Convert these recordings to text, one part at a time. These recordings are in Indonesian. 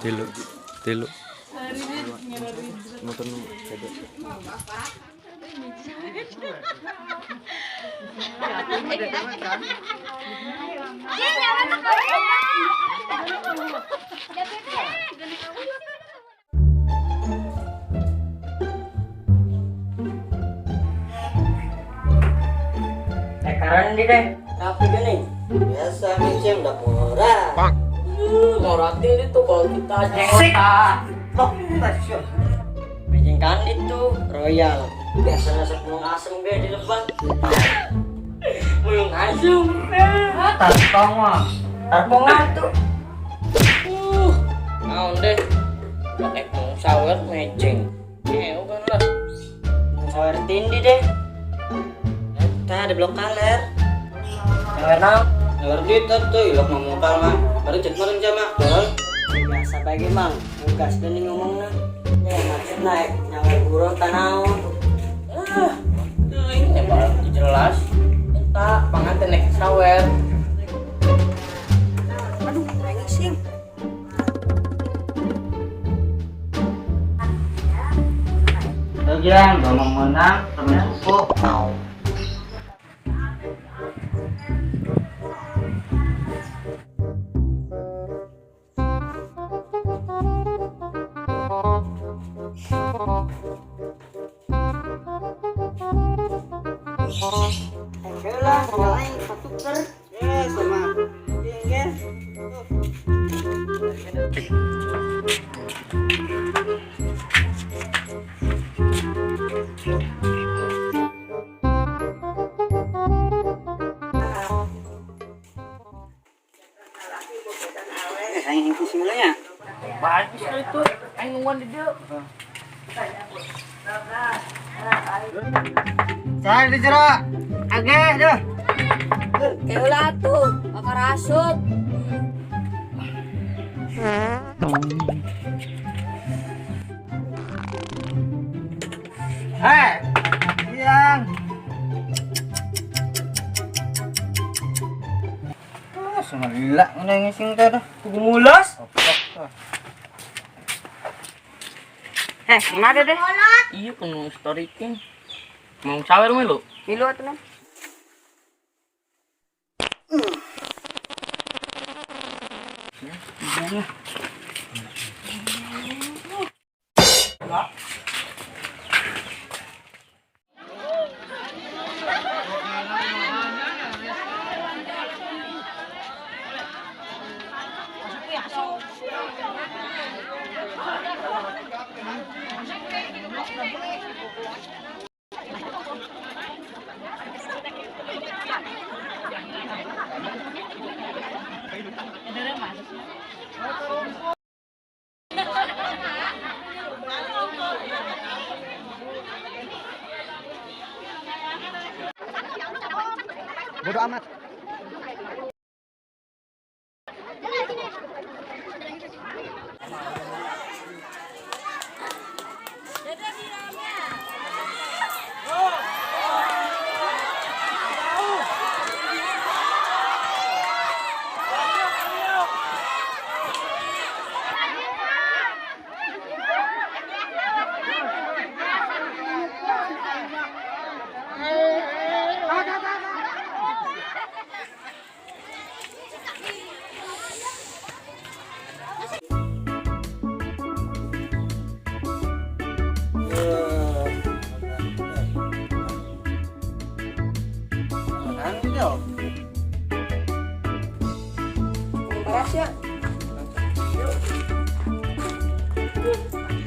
Tilu. Tilu. Nonton coba. Sekarang ini deh, tapi gini biasa micem udah murah. Moratin itu kalau kita jenggotan. Loh, tasya. Micem kan itu royal. Biasanya sepuluh asem gue di lebat. Mulung asem. Tarpong mah. Tarpong tuh. Mau deh. Mau sawer meceng. Kan lah. Mau sawer tindi deh. Kita di blok kaler. Sawer ngerti tuh, ilok ngomong mah. Baru cek maring jama. Biasa bagi mang. Gas gini ngomongna. Maksud naik nyawa buruh tanau. Ini baru jelas. Kita panganten naik sawer. Aduh, ngising. Lagian ngomong menang temen suku. Lah, nyalain satu per. Sama. Iya. Aing itu sebenarnya. Bagus itu. Aing ngomong di dia. Saya di jerak. Age dah. Keulah tuh, bakar rasuk. Siang. Semalila ngising teh dah. Kudu mulas. Gimana deh? Iya, penuh story king. Mau sawer milu? Milu atuh nah. Bodo amat. Ya.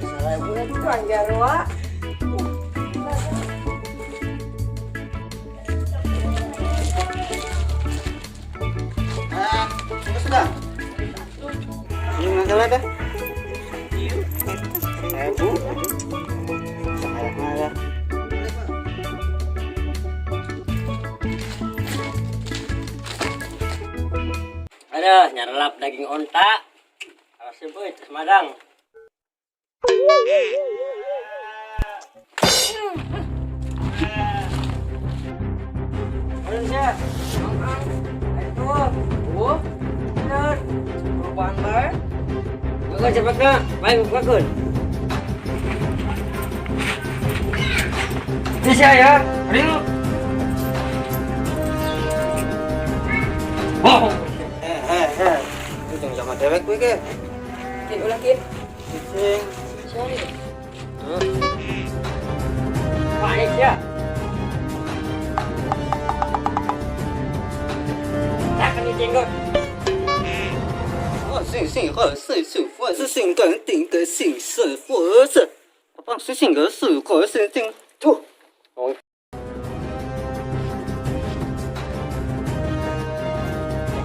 Salah ibu itu Anggarwa. Sudah. Ini masalah dah. Bu. Ada nyarelap daging onta. Awas sebut Semadang. Malaysia. Itu. Bener. Perubahan bar. Kau cepat ke, baik bakun. Bisa ya, ring. Oh. Itu sama dewek gue ke. Kin ulah kin. Sing. Sorry. Baik ya. Tak kena jenggot. 信信和信信佛是性感定的性是佛是，帮是性格是和是定吐。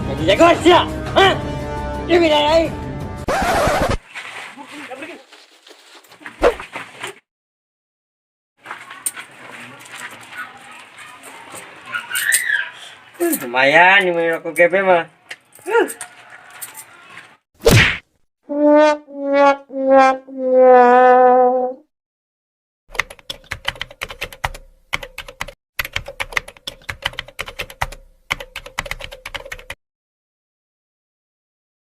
Jadi jago siap. Ha? Dia bila ai. Lumayan, ini aku GP mah.